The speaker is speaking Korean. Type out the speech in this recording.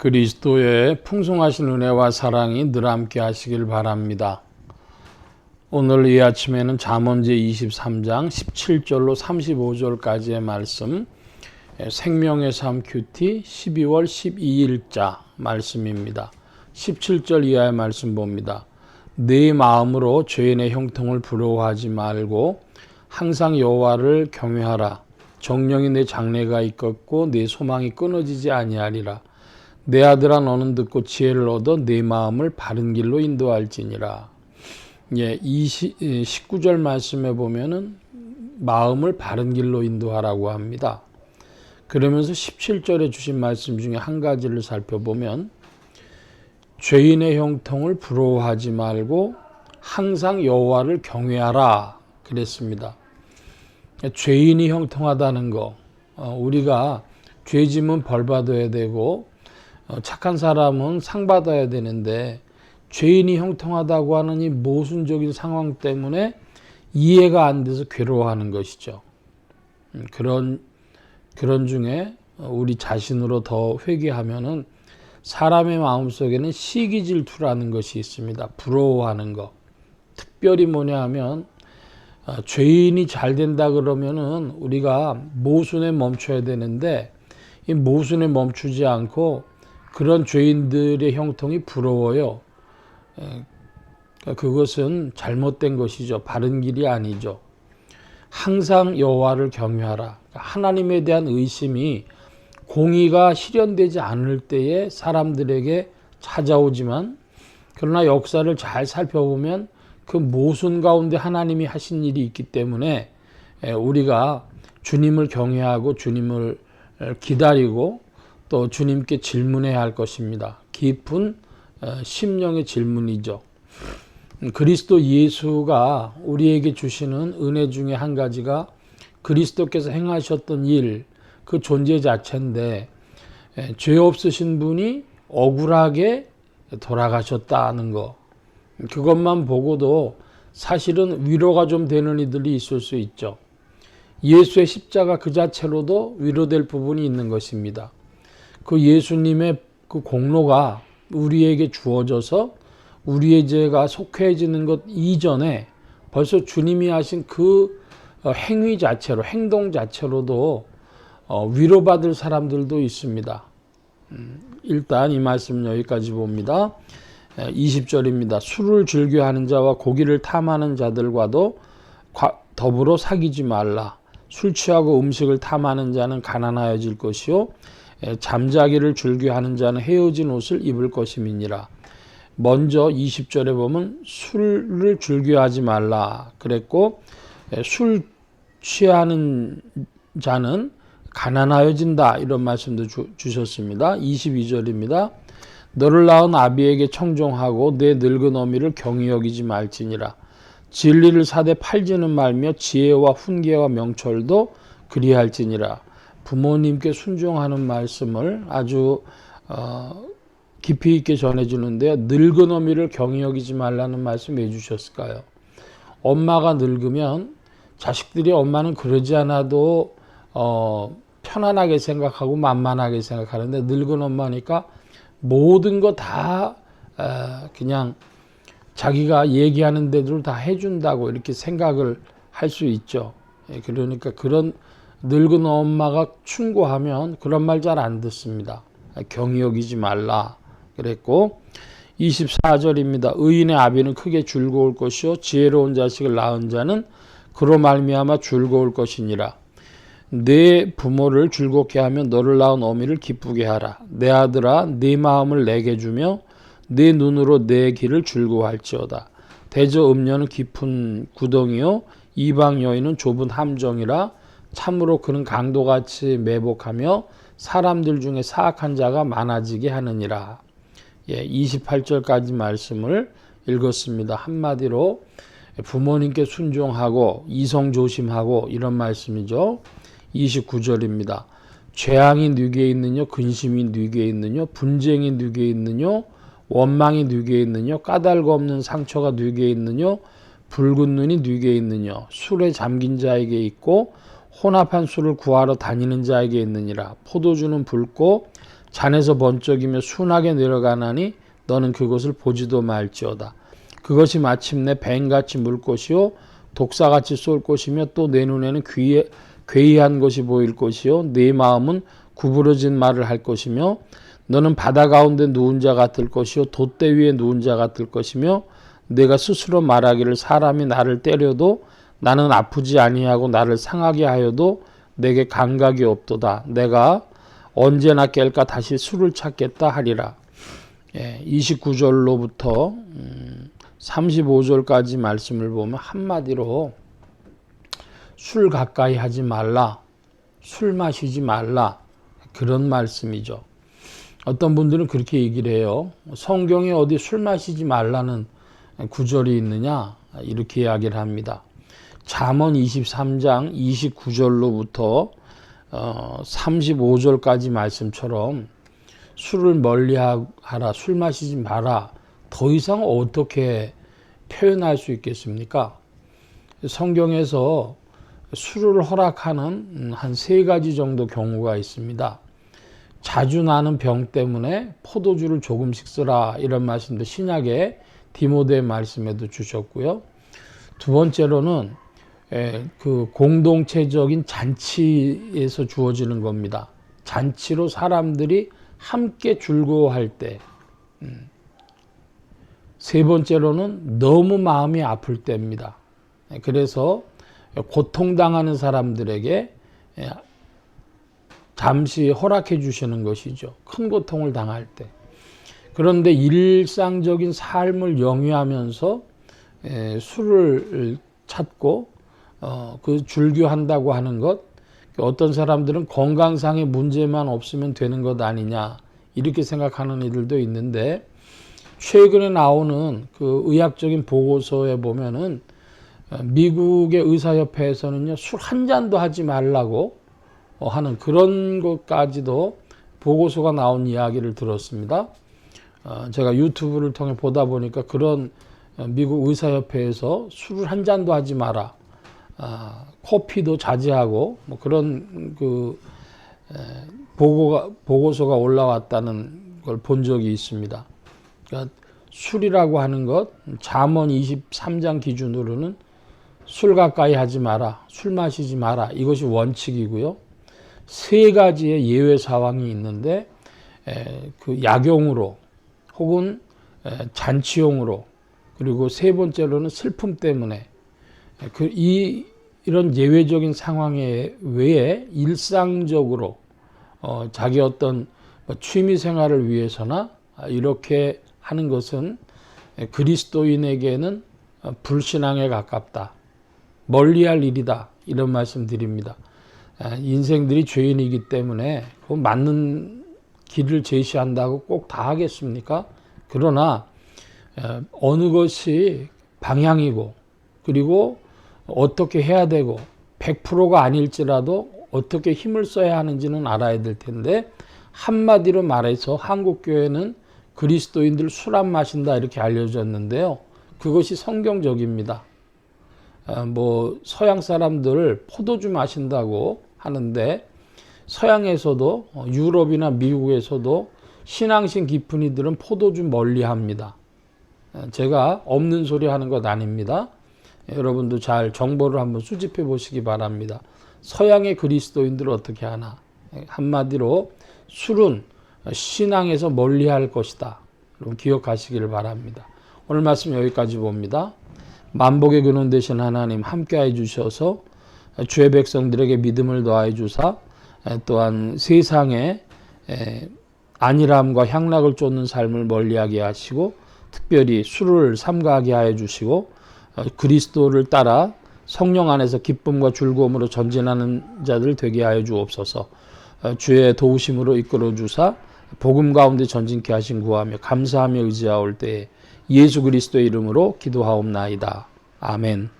그리스도의 풍성하신 은혜와 사랑이 늘 함께 하시길 바랍니다. 오늘 이 아침에는 잠언 제23장 17절로 35절까지의 말씀, 생명의 삶 큐티 12월 12일자 말씀입니다. 17절 이하의 말씀 봅니다. 네 마음으로 죄인의 형통을 부러워하지 말고 항상 여호와를 경외하라. 정령이 내 장래가 있겠고 내 소망이 끊어지지 아니하리라. 내 아들아 너는 듣고 지혜를 얻어 내 마음을 바른 길로 인도할지니라. 19절 말씀에 보면은 마음을 바른 길로 인도하라고 합니다. 그러면서 17절에 주신 말씀 중에 한 가지를 살펴보면 죄인의 형통을 부러워하지 말고 항상 여호와를 경외하라 그랬습니다. 죄인이 형통하다는 거, 우리가 죄짐은 벌 받아야 되고 착한 사람은 상 받아야 되는데 죄인이 형통하다고 하는 이 모순적인 상황 때문에 이해가 안 돼서 괴로워하는 것이죠. 그런 중에 우리 자신으로 더 회개하면은 사람의 마음속에는 시기 질투라는 것이 있습니다. 부러워하는 것. 특별히 뭐냐 하면 죄인이 잘 된다 그러면은 우리가 모순에 멈춰야 되는데 이 모순에 멈추지 않고 그런 죄인들의 형통이 부러워요. 그것은 잘못된 것이죠. 바른 길이 아니죠. 항상 여호와를 경외하라. 하나님에 대한 의심이 공의가 실현되지 않을 때에 사람들에게 찾아오지만 그러나 역사를 잘 살펴보면 그 모순 가운데 하나님이 하신 일이 있기 때문에 우리가 주님을 경외하고 주님을 기다리고 또 주님께 질문해야 할 것입니다. 깊은 심령의 질문이죠. 그리스도 예수가 우리에게 주시는 은혜 중에 한 가지가 그리스도께서 행하셨던 일, 그 존재 자체인데 죄 없으신 분이 억울하게 돌아가셨다는 거. 그것만 보고도 사실은 위로가 좀 되는 이들이 있을 수 있죠. 예수의 십자가 그 자체로도 위로될 부분이 있는 것입니다. 그 예수님의 그 공로가 우리에게 주어져서 우리의 죄가 속해지는 것 이전에 벌써 주님이 하신 그 행위 자체로, 행동 자체로도 위로받을 사람들도 있습니다. 일단 이 말씀 여기까지 봅니다. 20절입니다. 술을 즐겨하는 자와 고기를 탐하는 자들과도 더불어 사귀지 말라. 술 취하고 음식을 탐하는 자는 가난하여질 것이요 잠자기를 즐겨하는 자는 헤어진 옷을 입을 것임이니라. 먼저 20절에 보면 술을 즐겨하지 말라 그랬고 술 취하는 자는 가난하여진다 이런 말씀도 주셨습니다. 22절입니다. 너를 낳은 아비에게 청종하고 내 늙은 어미를 경히 여기지 말지니라. 진리를 사되 팔지는 말며 지혜와 훈계와 명철도 그리할지니라. 부모님께 순종하는 말씀을 아주 깊이 있게 전해주는데요. 늙은 어미를 경히 여기지 말라는 말씀 왜 주셨을까요? 엄마가 늙으면 자식들이 엄마는 그러지 않아도 편안하게 생각하고 만만하게 생각하는데 늙은 엄마니까 모든 거 다 그냥 자기가 얘기하는 대로 다 해준다고 이렇게 생각을 할 수 있죠. 그러니까 그런 늙은 엄마가 충고하면 그런 말 잘 안 듣습니다. 경히 여기지 말라 그랬고 24절입니다. 의인의 아비는 크게 즐거울 것이요 지혜로운 자식을 낳은 자는 그로 말미암아 즐거울 것이니라. 내 부모를 즐겁게 하며 너를 낳은 어미를 기쁘게 하라. 내 아들아 네 마음을 내게 주며 네 눈으로 내 길을 즐거워할지어다. 대저 음녀는 깊은 구덩이요 이방 여인은 좁은 함정이라. 참으로 그는 강도같이 매복하며 사람들 중에 사악한 자가 많아지게 하느니라. 28절까지 말씀을 읽었습니다. 한마디로 부모님께 순종하고 이성 조심하고 이런 말씀이죠. 29절입니다. 죄악이 네게 있느뇨 근심이 네게 있느뇨 분쟁이 네게 있느뇨 원망이 네게 있느뇨 까닭 없는 상처가 네게 있느뇨 붉은 눈이 네게 있느뇨 술에 잠긴 자에게 있고 혼합한 술을 구하러 다니는 자에게 있느니라. 포도주는 붉고 잔에서 번쩍이며 순하게 내려가나니 너는 그것을 보지도 말지어다. 그것이 마침내 뱀같이 물 것이요 독사같이 쏠 것이며 또 내 눈에는 괴이한 것이 보일 것이요 내 마음은 구부러진 말을 할 것이며 너는 바다 가운데 누운 자 같을 것이요 돛대 위에 누운 자 같을 것이며 내가 스스로 말하기를 사람이 나를 때려도 나는 아프지 아니하고 나를 상하게 하여도 내게 감각이 없도다. 내가 언제나 깰까 다시 술을 찾겠다 하리라. 29절로부터 35절까지 말씀을 보면 한마디로 술 가까이 하지 말라, 술 마시지 말라, 그런 말씀이죠. 어떤 분들은 그렇게 얘기를 해요. 성경에 어디 술 마시지 말라는 구절이 있느냐, 이렇게 이야기를 합니다. 잠언 23장 29절로부터 35절까지 말씀처럼 술을 멀리하라, 술 마시지 마라, 더 이상 어떻게 표현할 수 있겠습니까? 성경에서 술을 허락하는 한 3가지 정도 경우가 있습니다. 자주 나는 병 때문에 포도주를 조금씩 쓰라, 이런 말씀도 신약의 디모데 말씀에도 주셨고요. 두 번째로는 그 공동체적인 잔치에서 주어지는 겁니다. 잔치로 사람들이 함께 즐거워할 때. 세 번째로는 너무 마음이 아플 때입니다. 그래서 고통당하는 사람들에게 잠시 허락해 주시는 것이죠. 큰 고통을 당할 때. 그런데 일상적인 삶을 영위하면서 술을 찾고 그 즐겨한다고 하는 것, 어떤 사람들은 건강상의 문제만 없으면 되는 것 아니냐, 이렇게 생각하는 이들도 있는데, 최근에 나오는 그 의학적인 보고서에 보면은 미국의 의사협회에서는요, 술 한 잔도 하지 말라고 하는 그런 것까지도 보고서가 나온 이야기를 들었습니다. 제가 유튜브를 통해 보다 보니까 그런 미국 의사협회에서 술을 한 잔도 하지 마라, 커피도 자제하고 뭐 그런 그 보고서가 올라왔다는 걸 본 적이 있습니다. 그러니까 술이라고 하는 것, 잠언 23장 기준으로는 술 가까이 하지 마라, 술 마시지 마라, 이것이 원칙이고요. 3가지의 예외 사항이 있는데 그 약용으로 혹은 잔치용으로, 그리고 3번째로는 슬픔 때문에, 이런 예외적인 상황에 외에 일상적으로 자기 어떤 취미 생활을 위해서나 이렇게 하는 것은 그리스도인에게는 불신앙에 가깝다, 멀리할 일이다, 이런 말씀 드립니다. 인생들이 죄인이기 때문에 그 맞는 길을 제시한다고 꼭 다 하겠습니까? 그러나 어느 것이 방향이고, 그리고 어떻게 해야 되고, 100%가 아닐지라도 어떻게 힘을 써야 하는지는 알아야 될 텐데, 한마디로 말해서 한국교회는 그리스도인들 술 안 마신다, 이렇게 알려졌는데요. 그것이 성경적입니다. 뭐 서양 사람들 포도주 마신다고 하는데, 서양에서도 유럽이나 미국에서도 신앙심 깊은 이들은 포도주 멀리합니다. 제가 없는 소리 하는 것 아닙니다. 여러분도 잘 정보를 한번 수집해 보시기 바랍니다. 서양의 그리스도인들은 어떻게 하나? 한마디로 술은 신앙에서 멀리할 것이다, 여러분 기억하시기를 바랍니다. 오늘 말씀 여기까지 봅니다. 만복의 근원 되신 하나님 함께해 주셔서 주의 백성들에게 믿음을 더하여 주사, 또한 세상에 안일함과 향락을 쫓는 삶을 멀리하게 하시고, 특별히 술을 삼가하게 하여 주시고, 그리스도를 따라 성령 안에서 기쁨과 즐거움으로 전진하는 자들 되게 하여 주옵소서. 주의 도우심으로 이끌어 주사 복음 가운데 전진케 하신 구하며 감사하며 의지하올 때에 예수 그리스도의 이름으로 기도하옵나이다. 아멘.